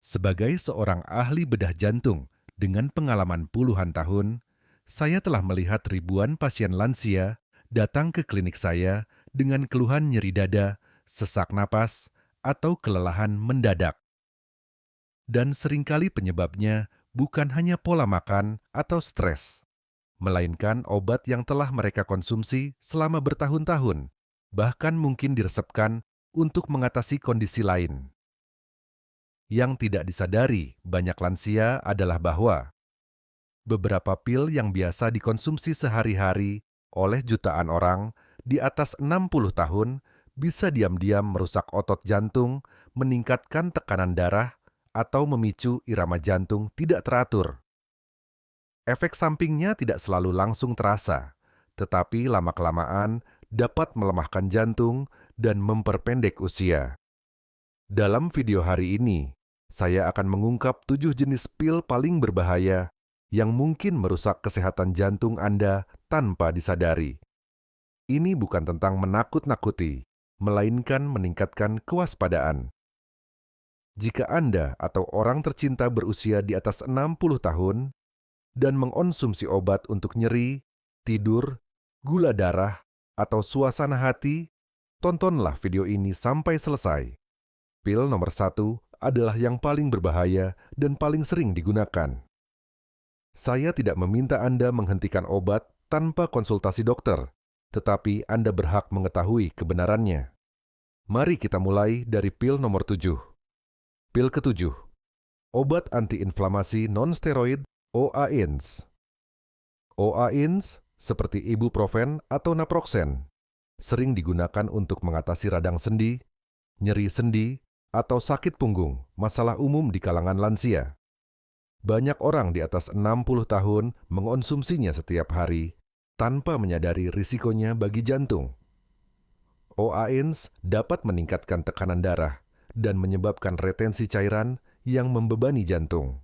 Sebagai seorang ahli bedah jantung dengan pengalaman puluhan tahun, saya telah melihat ribuan pasien lansia datang ke klinik saya dengan keluhan nyeri dada, sesak napas, atau kelelahan mendadak. Dan seringkali penyebabnya bukan hanya pola makan atau stres, melainkan obat yang telah mereka konsumsi selama bertahun-tahun, bahkan mungkin diresepkan untuk mengatasi kondisi lain. Yang tidak disadari banyak lansia adalah bahwa beberapa pil yang biasa dikonsumsi sehari-hari oleh jutaan orang di atas 60 tahun bisa diam-diam merusak otot jantung, meningkatkan tekanan darah, atau memicu irama jantung tidak teratur. Efek sampingnya tidak selalu langsung terasa, tetapi lama-kelamaan dapat melemahkan jantung dan memperpendek usia. Dalam video hari ini, saya akan mengungkap 7 jenis pil paling berbahaya yang mungkin merusak kesehatan jantung Anda tanpa disadari. Ini bukan tentang menakut-nakuti, melainkan meningkatkan kewaspadaan. Jika Anda atau orang tercinta berusia di atas 60 tahun dan mengonsumsi obat untuk nyeri, tidur, gula darah, atau suasana hati, tontonlah video ini sampai selesai. Pil nomor 1 adalah yang paling berbahaya dan paling sering digunakan. Saya tidak meminta Anda menghentikan obat tanpa konsultasi dokter, tetapi Anda berhak mengetahui kebenarannya. Mari kita mulai dari pil nomor 7. Pil ketujuh, obat antiinflamasi non-steroid OAINS. OAINS, seperti ibuprofen atau naproxen, sering digunakan untuk mengatasi radang sendi, nyeri sendi, atau sakit punggung, masalah umum di kalangan lansia. Banyak orang di atas 60 tahun mengonsumsinya setiap hari tanpa menyadari risikonya bagi jantung. OAINS dapat meningkatkan tekanan darah dan menyebabkan retensi cairan yang membebani jantung.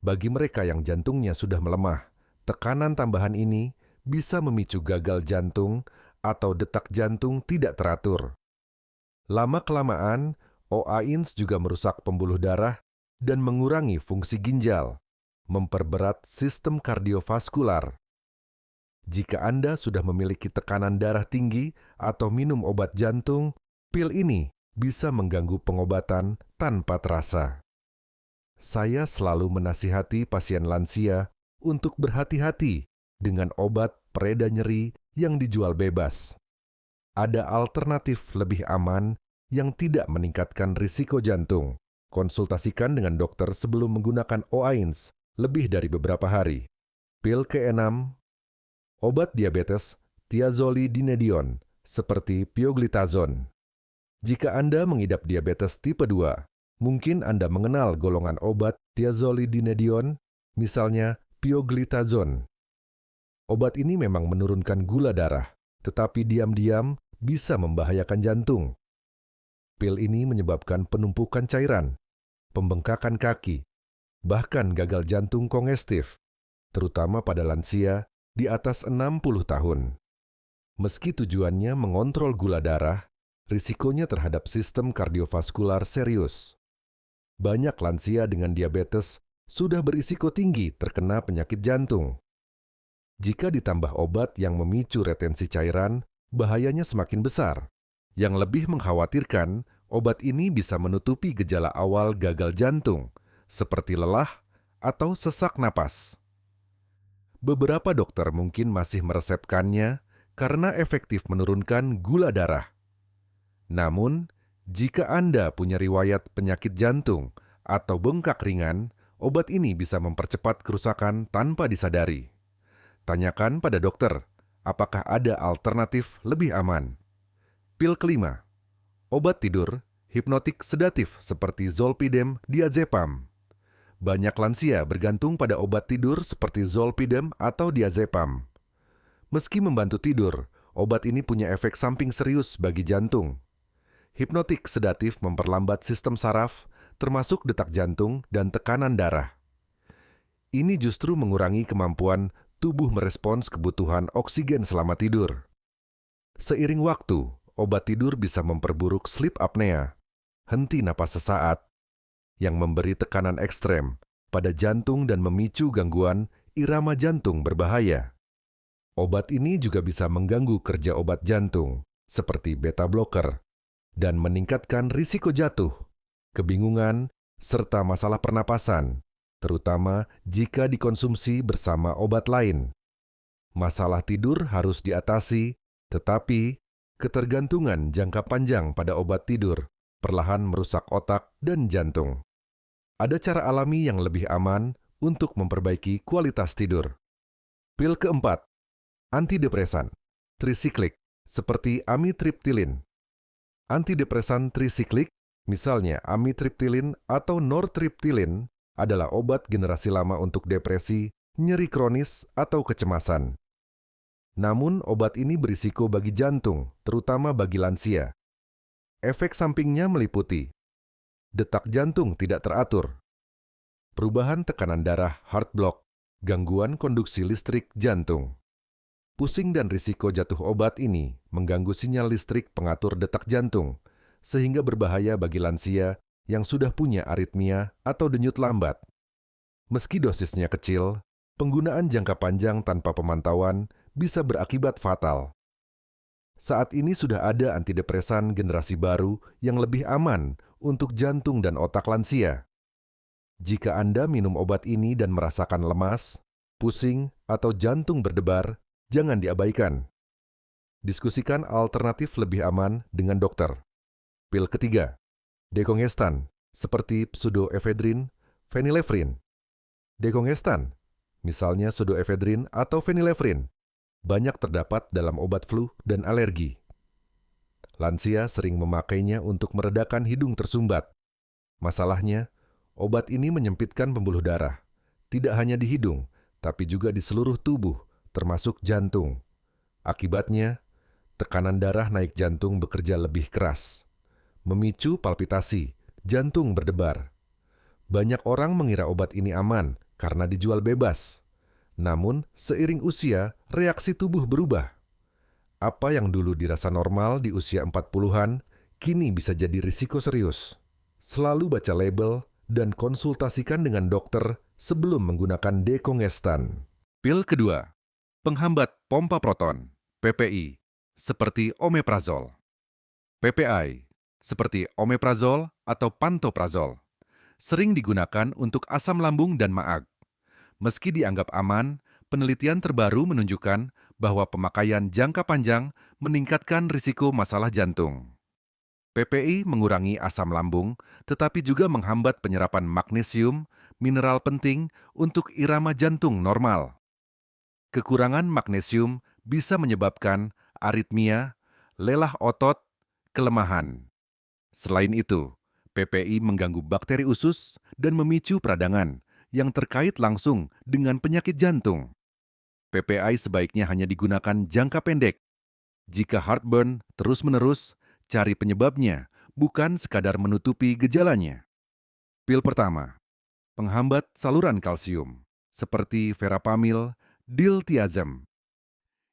Bagi mereka yang jantungnya sudah melemah, tekanan tambahan ini bisa memicu gagal jantung atau detak jantung tidak teratur. Lama-kelamaan, OAINS juga merusak pembuluh darah dan mengurangi fungsi ginjal, memperberat sistem kardiovaskular. Jika Anda sudah memiliki tekanan darah tinggi atau minum obat jantung, pil ini bisa mengganggu pengobatan tanpa terasa. Saya selalu menasihati pasien lansia untuk berhati-hati dengan obat pereda nyeri yang dijual bebas. Ada alternatif lebih aman yang tidak meningkatkan risiko jantung. Konsultasikan dengan dokter sebelum menggunakan OAINS lebih dari beberapa hari. Pil ke-6, obat diabetes thiazolidinedion seperti pioglitazone. Jika Anda mengidap diabetes tipe 2, mungkin Anda mengenal golongan obat thiazolidinedion, misalnya pioglitazone. Obat ini memang menurunkan gula darah, tetapi diam-diam bisa membahayakan jantung. Pil ini menyebabkan penumpukan cairan, pembengkakan kaki, bahkan gagal jantung kongestif, terutama pada lansia di atas 60 tahun. Meski tujuannya mengontrol gula darah, risikonya terhadap sistem kardiovaskular serius. Banyak lansia dengan diabetes sudah berisiko tinggi terkena penyakit jantung. Jika ditambah obat yang memicu retensi cairan, bahayanya semakin besar. Yang lebih mengkhawatirkan, obat ini bisa menutupi gejala awal gagal jantung, seperti lelah atau sesak napas. Beberapa dokter mungkin masih meresepkannya karena efektif menurunkan gula darah. Namun, jika Anda punya riwayat penyakit jantung atau bengkak ringan, obat ini bisa mempercepat kerusakan tanpa disadari. Tanyakan pada dokter, apakah ada alternatif lebih aman. Pil kelima, obat tidur, hipnotik sedatif seperti zolpidem diazepam. Banyak lansia bergantung pada obat tidur seperti zolpidem atau diazepam. Meski membantu tidur, obat ini punya efek samping serius bagi jantung. Hipnotik sedatif memperlambat sistem saraf, termasuk detak jantung dan tekanan darah. Ini justru mengurangi kemampuan tubuh merespons kebutuhan oksigen selama tidur. Seiring waktu, obat tidur bisa memperburuk sleep apnea, henti napas sesaat, yang memberi tekanan ekstrem pada jantung dan memicu gangguan irama jantung berbahaya. Obat ini juga bisa mengganggu kerja obat jantung, seperti beta blocker, dan meningkatkan risiko jatuh, kebingungan, serta masalah pernapasan, terutama jika dikonsumsi bersama obat lain. Masalah tidur harus diatasi, tetapi ketergantungan jangka panjang pada obat tidur perlahan merusak otak dan jantung. Ada cara alami yang lebih aman untuk memperbaiki kualitas tidur. Pil keempat, antidepresan, trisiklik, seperti amitriptilin. Antidepresan trisiklik, misalnya amitriptilin atau nortriptilin, adalah obat generasi lama untuk depresi, nyeri kronis, atau kecemasan. Namun, obat ini berisiko bagi jantung, terutama bagi lansia. Efek sampingnya meliputi detak jantung tidak teratur, perubahan tekanan darah heart block, gangguan konduksi listrik jantung. Pusing dan risiko jatuh obat ini mengganggu sinyal listrik pengatur detak jantung, sehingga berbahaya bagi lansia yang sudah punya aritmia atau denyut lambat. Meski dosisnya kecil, penggunaan jangka panjang tanpa pemantauan bisa berakibat fatal. Saat ini sudah ada antidepresan generasi baru yang lebih aman untuk jantung dan otak lansia. Jika Anda minum obat ini dan merasakan lemas, pusing, atau jantung berdebar, jangan diabaikan. Diskusikan alternatif lebih aman dengan dokter. Pil ketiga, dekongestan, seperti pseudoephedrine, phenylephrine. Dekongestan, misalnya pseudoephedrine atau phenylephrine, banyak terdapat dalam obat flu dan alergi. Lansia sering memakainya untuk meredakan hidung tersumbat. Masalahnya, obat ini menyempitkan pembuluh darah, tidak hanya di hidung, tapi juga di seluruh tubuh, termasuk jantung. Akibatnya, tekanan darah naik jantung bekerja lebih keras, memicu palpitasi, jantung berdebar. Banyak orang mengira obat ini aman karena dijual bebas. Namun, seiring usia, reaksi tubuh berubah. Apa yang dulu dirasa normal di usia 40-an, kini bisa jadi risiko serius. Selalu baca label dan konsultasikan dengan dokter sebelum menggunakan dekongestan. Pil kedua, penghambat pompa proton, PPI, seperti omeprazol. PPI, seperti omeprazol atau pantoprazol, sering digunakan untuk asam lambung dan maag. Meski dianggap aman, penelitian terbaru menunjukkan bahwa pemakaian jangka panjang meningkatkan risiko masalah jantung. PPI mengurangi asam lambung, tetapi juga menghambat penyerapan magnesium, mineral penting untuk irama jantung normal. Kekurangan magnesium bisa menyebabkan aritmia, lelah otot, kelemahan. Selain itu, PPI mengganggu bakteri usus dan memicu peradangan yang terkait langsung dengan penyakit jantung. PPI sebaiknya hanya digunakan jangka pendek. Jika heartburn terus-menerus, cari penyebabnya, bukan sekadar menutupi gejalanya. Pil pertama, penghambat saluran kalsium, seperti verapamil, diltiazem.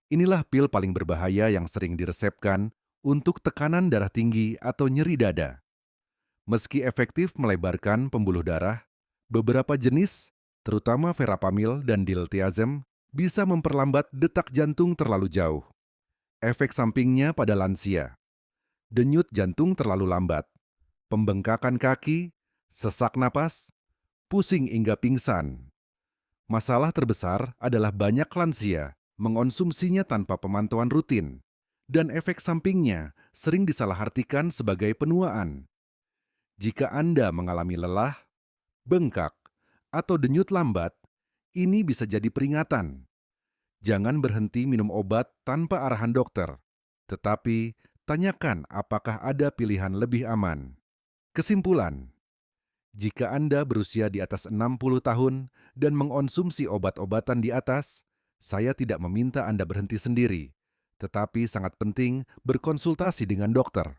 Inilah pil paling berbahaya yang sering diresepkan untuk tekanan darah tinggi atau nyeri dada. Meski efektif melebarkan pembuluh darah, beberapa jenis, terutama verapamil dan diltiazem, bisa memperlambat detak jantung terlalu jauh. Efek sampingnya pada lansia, denyut jantung terlalu lambat, pembengkakan kaki, sesak napas, pusing hingga pingsan. Masalah terbesar adalah banyak lansia mengonsumsinya tanpa pemantauan rutin, dan efek sampingnya sering disalahartikan sebagai penuaan. Jika Anda mengalami lelah, bengkak, atau denyut lambat, ini bisa jadi peringatan. Jangan berhenti minum obat tanpa arahan dokter, tetapi tanyakan apakah ada pilihan lebih aman. Kesimpulan, jika Anda berusia di atas 60 tahun dan mengonsumsi obat-obatan di atas, saya tidak meminta Anda berhenti sendiri, tetapi sangat penting berkonsultasi dengan dokter.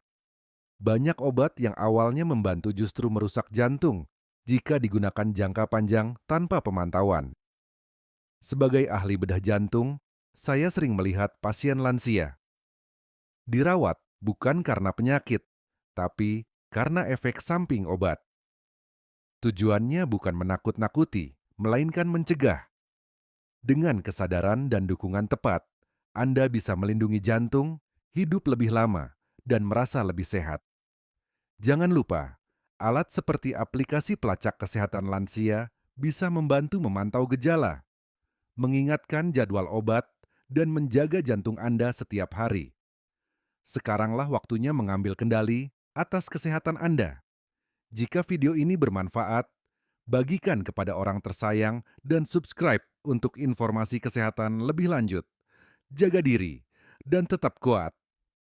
Banyak obat yang awalnya membantu justru merusak jantung jika digunakan jangka panjang tanpa pemantauan. Sebagai ahli bedah jantung, saya sering melihat pasien lansia dirawat bukan karena penyakit, tapi karena efek samping obat. Tujuannya bukan menakut-nakuti, melainkan mencegah. Dengan kesadaran dan dukungan tepat, Anda bisa melindungi jantung, hidup lebih lama, dan merasa lebih sehat. Jangan lupa, alat seperti aplikasi pelacak kesehatan lansia bisa membantu memantau gejala, mengingatkan jadwal obat, dan menjaga jantung Anda setiap hari. Sekaranglah waktunya mengambil kendali atas kesehatan Anda. Jika video ini bermanfaat, bagikan kepada orang tersayang dan subscribe untuk informasi kesehatan lebih lanjut. Jaga diri dan tetap kuat.